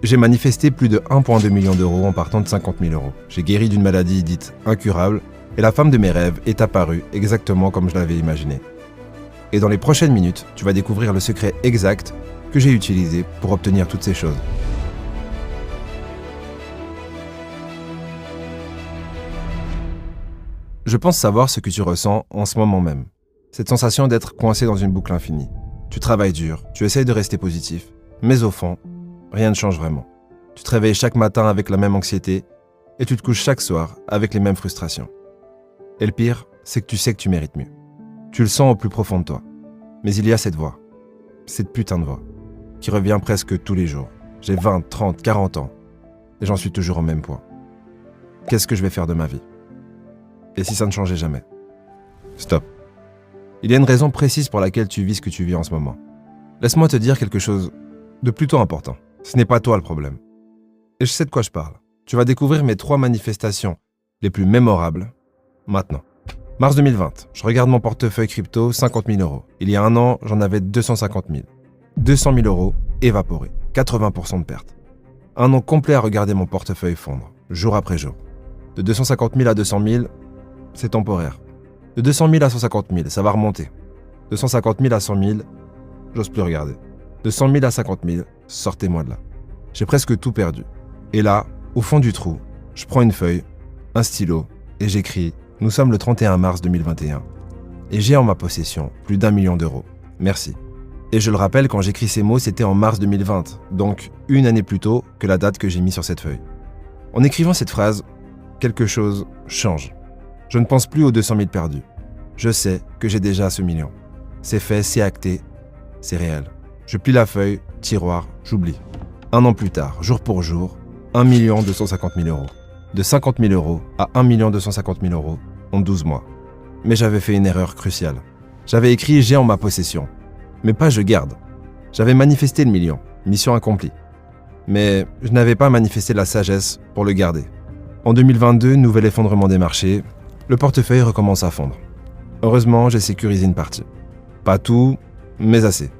J'ai manifesté plus de 1,2 million d'euros en partant de 50 000 euros. J'ai guéri d'une maladie dite incurable et la femme de mes rêves est apparue exactement comme je l'avais imaginé. Et dans les prochaines minutes, tu vas découvrir le secret exact que j'ai utilisé pour obtenir toutes ces choses. Je pense savoir ce que tu ressens en ce moment même. Cette sensation d'être coincé dans une boucle infinie. Tu travailles dur, tu essayes de rester positif, mais au fond, rien ne change vraiment. Tu te réveilles chaque matin avec la même anxiété et tu te couches chaque soir avec les mêmes frustrations. Et le pire, c'est que tu sais que tu mérites mieux. Tu le sens au plus profond de toi. Mais il y a cette voix, cette putain de voix, qui revient presque tous les jours. J'ai 20, 30, 40 ans et j'en suis toujours au même point. Qu'est-ce que je vais faire de ma vie ? Et si ça ne changeait jamais ? Stop. Il y a une raison précise pour laquelle tu vis ce que tu vis en ce moment. Laisse-moi te dire quelque chose de plutôt important. Ce n'est pas toi le problème. Et je sais de quoi je parle. Tu vas découvrir mes 3 manifestations les plus mémorables maintenant. Mars 2020, je regarde mon portefeuille crypto, 50 000 euros. Il y a un an, j'en avais 250 000. 200 000 euros évaporés, 80% de perte. Un an complet à regarder mon portefeuille fondre, jour après jour. De 250 000 à 200 000, c'est temporaire. De 200 000 à 150 000, ça va remonter. De 150 000 à 100 000, j'ose plus regarder. De 100 000 à 50 000, sortez-moi de là. J'ai presque tout perdu. Et là, au fond du trou, je prends une feuille, un stylo, et j'écris « Nous sommes le 31 mars 2021. Et j'ai en ma possession plus d'1 million d'euros. Merci. » Et je le rappelle, quand j'écris ces mots, c'était en mars 2020, donc une année plus tôt que la date que j'ai mise sur cette feuille. En écrivant cette phrase, quelque chose change. Je ne pense plus aux 200 000 perdus. Je sais que j'ai déjà ce million. C'est fait, c'est acté, c'est réel. Je plie la feuille, tiroir, j'oublie. Un an plus tard, jour pour jour, 1 250 000 euros. De 50 000 euros à 1 250 000 euros en 12 mois. Mais j'avais fait une erreur cruciale. J'avais écrit « j'ai en ma possession ». Mais pas « je garde ». J'avais manifesté le million, mission accomplie. Mais je n'avais pas manifesté la sagesse pour le garder. En 2022, nouvel effondrement des marchés, le portefeuille recommence à fondre. Heureusement, j'ai sécurisé une partie. Pas tout, mais assez.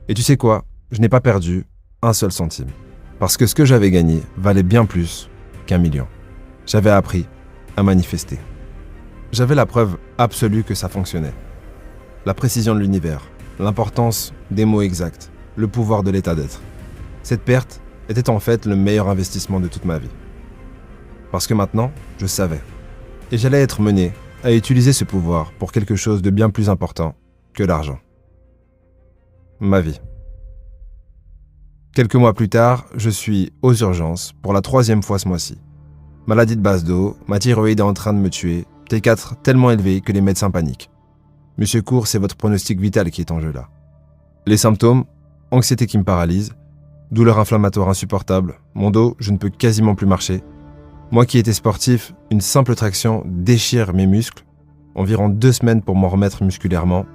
Et tu sais quoi ? Je n'ai pas perdu un seul centime. Parce que ce que j'avais gagné valait bien plus qu'1 million. J'avais appris à manifester. J'avais la preuve absolue que ça fonctionnait. La précision de l'univers, l'importance des mots exacts, le pouvoir de l'état d'être. Cette perte était en fait le meilleur investissement de toute ma vie. Parce que maintenant, je savais. Et j'allais être mené à utiliser ce pouvoir pour quelque chose de bien plus important que l'argent. Ma vie. Quelques mois plus tard, je suis aux urgences pour la 3e fois ce mois-ci. Maladie de base d'eau, ma thyroïde est en train de me tuer, T4 tellement élevé que les médecins paniquent. Monsieur Cour, c'est votre pronostic vital qui est en jeu là. Les symptômes, anxiété qui me paralyse, douleur inflammatoire insupportable, mon dos, je ne peux quasiment plus marcher. Moi qui étais sportif, une simple traction déchire mes muscles, environ 2 semaines pour m'en remettre musculairement.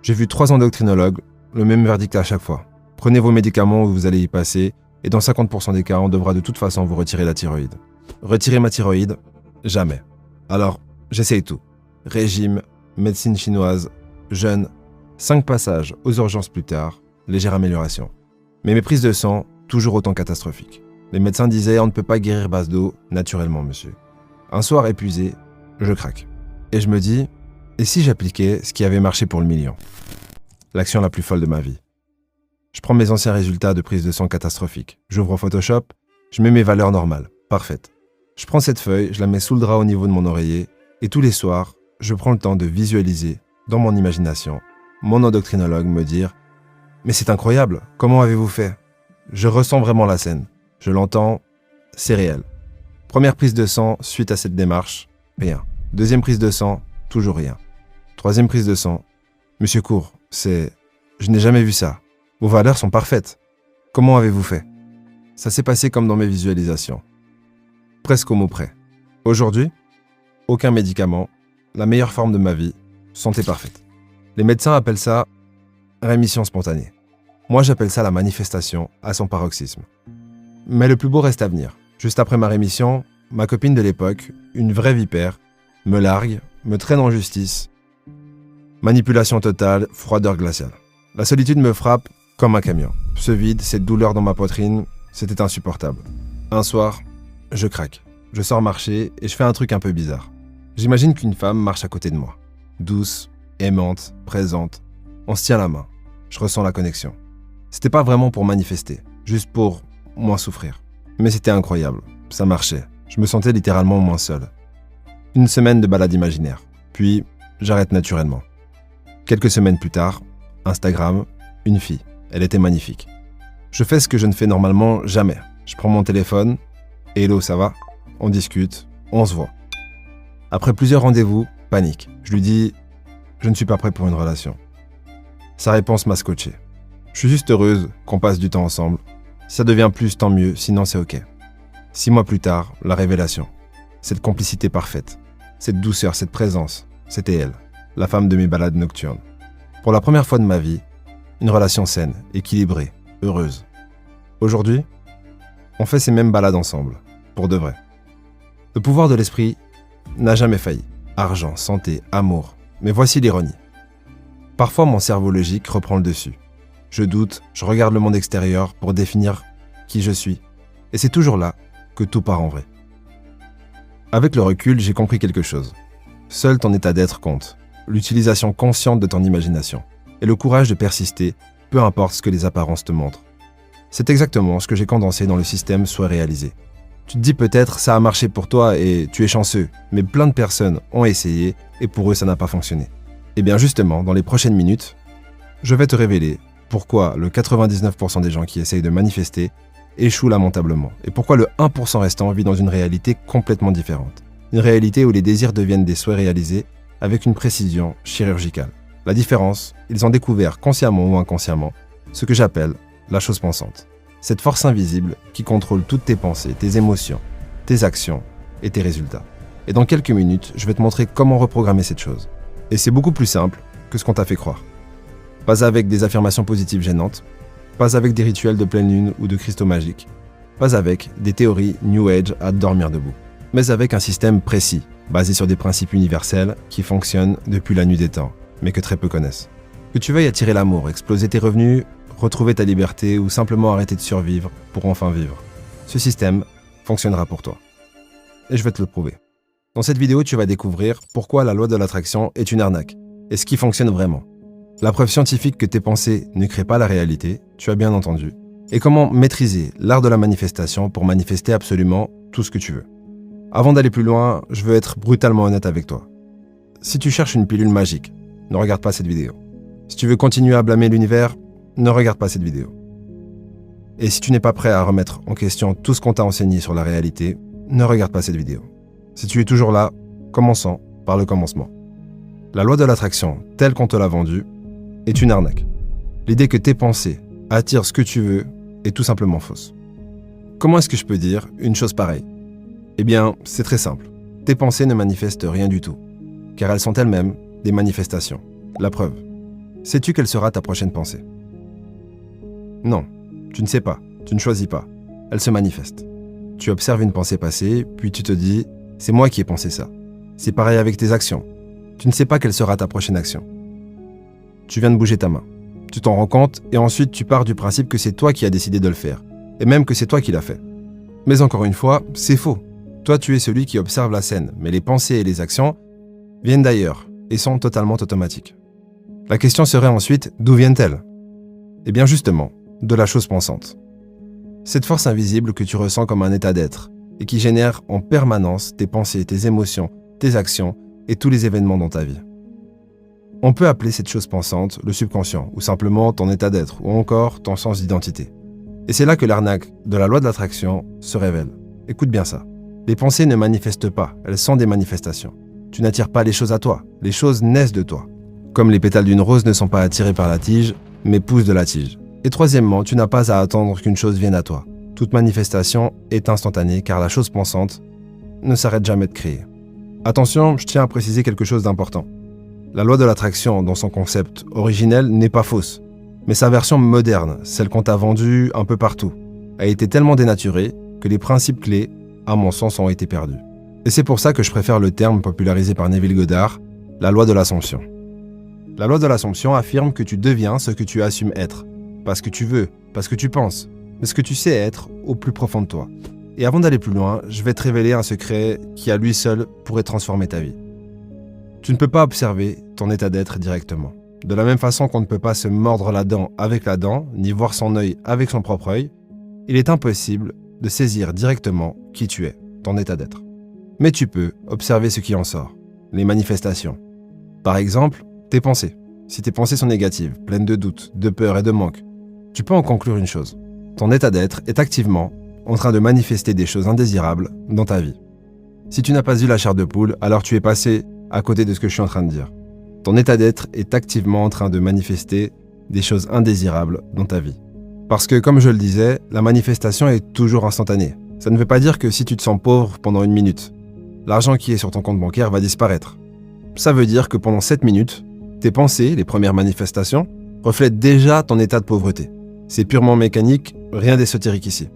J'ai vu 3 endocrinologues, le même verdict à chaque fois. Prenez vos médicaments ou vous allez y passer, et dans 50% des cas, on devra de toute façon vous retirer la thyroïde. Retirer ma thyroïde, jamais. Alors, j'essaye tout. Régime, médecine chinoise, jeûne, 5 passages aux urgences plus tard, légère amélioration. Mais mes prises de sang, toujours autant catastrophiques. Les médecins disaient « on ne peut pas guérir base d'eau naturellement, monsieur ». Un soir épuisé, je craque. Et je me dis « et si j'appliquais ce qui avait marché pour le million ?» L'action la plus folle de ma vie. Je prends mes anciens résultats de prise de sang catastrophiques. J'ouvre Photoshop, je mets mes valeurs normales, parfaites. Je prends cette feuille, je la mets sous le drap au niveau de mon oreiller, et tous les soirs, je prends le temps de visualiser, dans mon imagination, mon endocrinologue me dire « mais c'est incroyable, comment avez-vous fait ?» Je ressens vraiment la scène. Je l'entends, c'est réel. Première prise de sang, suite à cette démarche, rien. Deuxième prise de sang, toujours rien. Troisième prise de sang, Monsieur Cour, je n'ai jamais vu ça. Vos valeurs sont parfaites. Comment avez-vous fait ? Ça s'est passé comme dans mes visualisations. Presque au mot près. Aujourd'hui, aucun médicament, la meilleure forme de ma vie, santé parfaite. Les médecins appellent ça rémission spontanée. Moi, j'appelle ça la manifestation à son paroxysme. Mais le plus beau reste à venir. Juste après ma rémission, ma copine de l'époque, une vraie vipère, me largue, me traîne en justice. Manipulation totale, froideur glaciale. La solitude me frappe comme un camion. Ce vide, cette douleur dans ma poitrine, C'était insupportable. Un soir, je craque. Je sors marcher et je fais un truc un peu bizarre. J'imagine qu'une femme marche à côté de moi. Douce, aimante, présente. On se tient la main. Je ressens la connexion. C'était pas vraiment pour manifester, juste pour moins souffrir. Mais c'était incroyable. Ça marchait. Je me sentais littéralement moins seul. Une semaine de balade imaginaire. Puis, j'arrête naturellement. Quelques semaines plus tard, Instagram, une fille. Elle était magnifique. Je fais ce que je ne fais normalement jamais. Je prends mon téléphone. Hello, ça va? On discute, on se voit. Après plusieurs rendez-vous, panique. Je lui dis, je ne suis pas prêt pour une relation. Sa réponse m'a scotché. Je suis juste heureuse qu'on passe du temps ensemble. Si ça devient plus, tant mieux, sinon c'est ok. 6 mois plus tard, la révélation. Cette complicité parfaite, cette douceur, cette présence, c'était elle, la femme de mes balades nocturnes. Pour la première fois de ma vie, une relation saine, équilibrée, heureuse. Aujourd'hui, on fait ces mêmes balades ensemble, pour de vrai. Le pouvoir de l'esprit n'a jamais failli. Argent, santé, amour. Mais voici l'ironie. Parfois, mon cerveau logique reprend le dessus. Je doute, je regarde le monde extérieur pour définir qui je suis. Et c'est toujours là que tout part en vrai. Avec le recul, j'ai compris quelque chose. Seul ton état d'être compte. L'utilisation consciente de ton imagination. Et le courage de persister, peu importe ce que les apparences te montrent. C'est exactement ce que j'ai condensé dans le système Soit réalisé. Tu te dis peut-être ça a marché pour toi et tu es chanceux, mais plein de personnes ont essayé et pour eux ça n'a pas fonctionné. Et bien justement, dans les prochaines minutes, je vais te révéler pourquoi le 99% des gens qui essayent de manifester échouent lamentablement et pourquoi le 1% restant vit dans une réalité complètement différente. Une réalité où les désirs deviennent des souhaits réalisés avec une précision chirurgicale. La différence, ils ont découvert consciemment ou inconsciemment ce que j'appelle la chose pensante. Cette force invisible qui contrôle toutes tes pensées, tes émotions, tes actions et tes résultats. Et dans quelques minutes, je vais te montrer comment reprogrammer cette chose. Et c'est beaucoup plus simple que ce qu'on t'a fait croire. Pas avec des affirmations positives gênantes, pas avec des rituels de pleine lune ou de cristaux magiques, pas avec des théories New Age à dormir debout, mais avec un système précis, basé sur des principes universels qui fonctionnent depuis la nuit des temps, mais que très peu connaissent. Que tu veuilles attirer l'amour, exploser tes revenus, retrouver ta liberté ou simplement arrêter de survivre pour enfin vivre. Ce système fonctionnera pour toi. Et je vais te le prouver. Dans cette vidéo, tu vas découvrir pourquoi la loi de l'attraction est une arnaque et ce qui fonctionne vraiment. La preuve scientifique que tes pensées ne créent pas la réalité, tu as bien entendu, et comment maîtriser l'art de la manifestation pour manifester absolument tout ce que tu veux. Avant d'aller plus loin, je veux être brutalement honnête avec toi. Si tu cherches une pilule magique, ne regarde pas cette vidéo. Si tu veux continuer à blâmer l'univers, ne regarde pas cette vidéo. Et si tu n'es pas prêt à remettre en question tout ce qu'on t'a enseigné sur la réalité, ne regarde pas cette vidéo. Si tu es toujours là, commençons par le commencement. La loi de l'attraction, telle qu'on te l'a vendue, est une arnaque. L'idée que tes pensées attirent ce que tu veux est tout simplement fausse. Comment est-ce que je peux dire une chose pareille? Eh bien, c'est très simple. Tes pensées ne manifestent rien du tout, car elles sont elles-mêmes des manifestations. La preuve. Sais-tu quelle sera ta prochaine pensée? Non, tu ne sais pas, tu ne choisis pas. Elle se manifeste. Tu observes une pensée passée, puis tu te dis « c'est moi qui ai pensé ça ». C'est pareil avec tes actions. Tu ne sais pas quelle sera ta prochaine action. Tu viens de bouger ta main. Tu t'en rends compte et ensuite tu pars du principe que c'est toi qui as décidé de le faire, et même que c'est toi qui l'as fait. Mais encore une fois, c'est faux. Toi, tu es celui qui observe la scène, mais les pensées et les actions viennent d'ailleurs et sont totalement automatiques. La question serait ensuite, d'où viennent-elles? Eh bien justement, de la chose pensante. Cette force invisible que tu ressens comme un état d'être et qui génère en permanence tes pensées, tes émotions, tes actions et tous les événements dans ta vie. On peut appeler cette chose pensante le subconscient ou simplement ton état d'être ou encore ton sens d'identité. Et c'est là que l'arnaque de la loi de l'attraction se révèle. Écoute bien ça. Les pensées ne manifestent pas, elles sont des manifestations. Tu n'attires pas les choses à toi, les choses naissent de toi. Comme les pétales d'une rose ne sont pas attirés par la tige, mais poussent de la tige. Et troisièmement, tu n'as pas à attendre qu'une chose vienne à toi. Toute manifestation est instantanée car la chose pensante ne s'arrête jamais de créer. Attention, je tiens à préciser quelque chose d'important. La loi de l'attraction, dans son concept originel, n'est pas fausse. Mais sa version moderne, celle qu'on t'a vendue un peu partout, a été tellement dénaturée que les principes clés, à mon sens, ont été perdus. Et c'est pour ça que je préfère le terme popularisé par Neville Goddard, la loi de l'Assomption. La loi de l'Assomption affirme que tu deviens ce que tu assumes être. Pas ce que tu veux, pas ce que tu penses, mais ce que tu sais être au plus profond de toi. Et avant d'aller plus loin, je vais te révéler un secret qui à lui seul pourrait transformer ta vie. Tu ne peux pas observer ton état d'être directement. De la même façon qu'on ne peut pas se mordre la dent avec la dent, ni voir son œil avec son propre œil, il est impossible de saisir directement qui tu es, ton état d'être. Mais tu peux observer ce qui en sort, les manifestations. Par exemple, tes pensées. Si tes pensées sont négatives, pleines de doutes, de peur et de manque, tu peux en conclure une chose. Ton état d'être est activement en train de manifester des choses indésirables dans ta vie. Si tu n'as pas eu la chair de poule, alors tu es passé à côté de ce que je suis en train de dire. Ton état d'être est activement en train de manifester des choses indésirables dans ta vie. Parce que, comme je le disais, la manifestation est toujours instantanée. Ça ne veut pas dire que si tu te sens pauvre pendant 1 minute, l'argent qui est sur ton compte bancaire va disparaître. Ça veut dire que pendant 7 minutes, tes pensées, les premières manifestations, reflètent déjà ton état de pauvreté. C'est purement mécanique, rien d'ésotérique ici.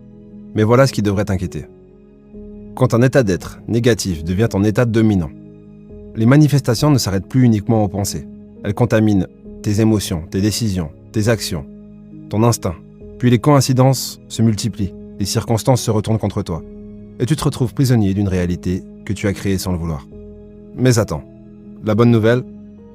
Mais voilà ce qui devrait t'inquiéter. Quand un état d'être négatif devient ton état dominant, les manifestations ne s'arrêtent plus uniquement aux pensées. Elles contaminent tes émotions, tes décisions, tes actions, ton instinct. Puis les coïncidences se multiplient, les circonstances se retournent contre toi. Et tu te retrouves prisonnier d'une réalité que tu as créée sans le vouloir. Mais attends, la bonne nouvelle,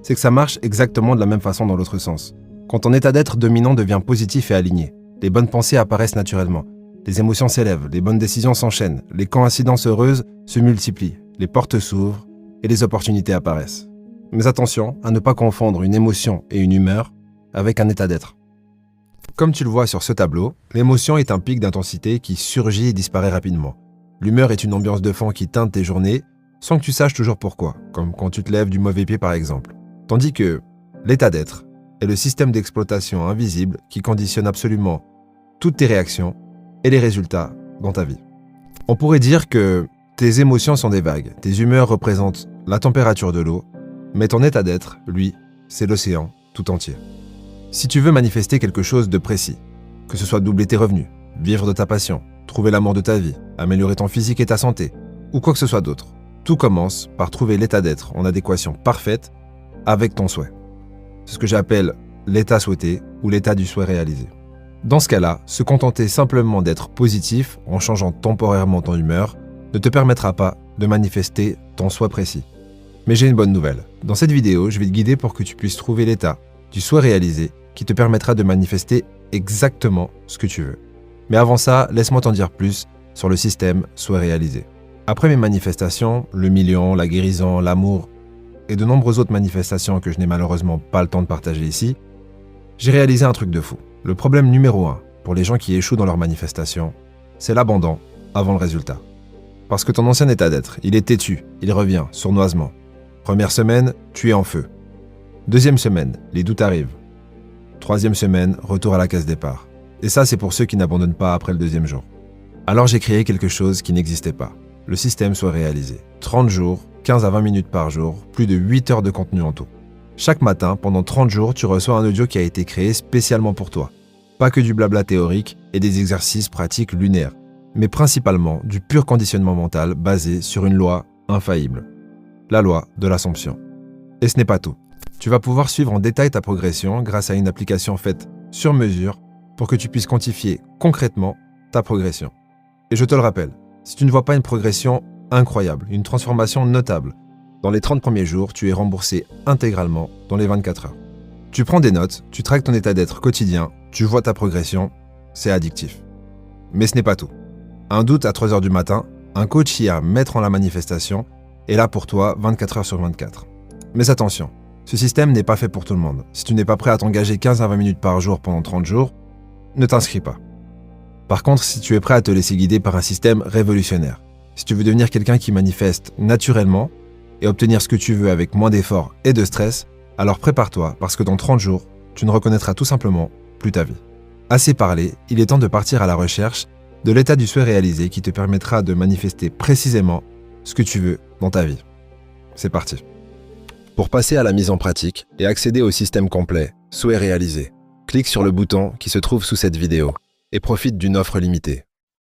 c'est que ça marche exactement de la même façon dans l'autre sens. Quand ton état d'être dominant devient positif et aligné, les bonnes pensées apparaissent naturellement, les émotions s'élèvent, les bonnes décisions s'enchaînent, les coïncidences heureuses se multiplient, les portes s'ouvrent et les opportunités apparaissent. Mais attention à ne pas confondre une émotion et une humeur avec un état d'être. Comme tu le vois sur ce tableau, l'émotion est un pic d'intensité qui surgit et disparaît rapidement. L'humeur est une ambiance de fond qui teinte tes journées sans que tu saches toujours pourquoi, comme quand tu te lèves du mauvais pied par exemple. Tandis que l'état d'être est le système d'exploitation invisible qui conditionne absolument toutes tes réactions et les résultats dans ta vie. On pourrait dire que tes émotions sont des vagues, tes humeurs représentent la température de l'eau, mais ton état d'être, lui, c'est l'océan tout entier. Si tu veux manifester quelque chose de précis, que ce soit doubler tes revenus, vivre de ta passion, trouver l'amour de ta vie, améliorer ton physique et ta santé, ou quoi que ce soit d'autre, tout commence par trouver l'état d'être en adéquation parfaite avec ton souhait. C'est ce que j'appelle l'état souhaité ou l'état du souhait réalisé. Dans ce cas-là, se contenter simplement d'être positif en changeant temporairement ton humeur ne te permettra pas de manifester ton souhait précis. Mais j'ai une bonne nouvelle. Dans cette vidéo, je vais te guider pour que tu puisses trouver l'état du souhait réalisé qui te permettra de manifester exactement ce que tu veux. Mais avant ça, laisse-moi t'en dire plus sur le système souhait réalisé. Après mes manifestations, le million, la guérison, l'amour et de nombreuses autres manifestations que je n'ai malheureusement pas le temps de partager ici, j'ai réalisé un truc de fou. Le problème numéro 1 pour les gens qui échouent dans leurs manifestations, c'est l'abandon avant le résultat. Parce que ton ancien état d'être, il est têtu, il revient sournoisement. Première semaine, tu es en feu. Deuxième semaine, les doutes arrivent. Troisième semaine, retour à la case départ. Et ça, c'est pour ceux qui n'abandonnent pas après le deuxième jour. Alors j'ai créé quelque chose qui n'existait pas. Le système soit réalisé. 30 jours, 15 à 20 minutes par jour, plus de 8 heures de contenu en tout. Chaque matin, pendant 30 jours, tu reçois un audio qui a été créé spécialement pour toi. Pas que du blabla théorique et des exercices pratiques lunaires, mais principalement du pur conditionnement mental basé sur une loi infaillible. La loi de l'Assomption. Et ce n'est pas tout. Tu vas pouvoir suivre en détail ta progression grâce à une application faite sur mesure pour que tu puisses quantifier concrètement ta progression. Et je te le rappelle, si tu ne vois pas une progression incroyable, une transformation notable, dans les 30 premiers jours, tu es remboursé intégralement dans les 24 heures. Tu prends des notes, tu traques ton état d'être quotidien, tu vois ta progression, c'est addictif. Mais ce n'est pas tout. Un doute à 3 heures du matin, un coach y a mettre en la manifestation est là pour toi 24 heures sur 24. Mais attention, ce système n'est pas fait pour tout le monde. Si tu n'es pas prêt à t'engager 15 à 20 minutes par jour pendant 30 jours, ne t'inscris pas. Par contre, si tu es prêt à te laisser guider par un système révolutionnaire, si tu veux devenir quelqu'un qui manifeste naturellement et obtenir ce que tu veux avec moins d'efforts et de stress, alors prépare-toi parce que dans 30 jours, tu ne reconnaîtras tout simplement plus ta vie. Assez parlé, il est temps de partir à la recherche de l'état du souhait réalisé qui te permettra de manifester précisément ce que tu veux dans ta vie. C'est parti. Pour passer à la mise en pratique et accéder au système complet, souhait réalisé, clique sur le bouton qui se trouve sous cette vidéo et profite d'une offre limitée.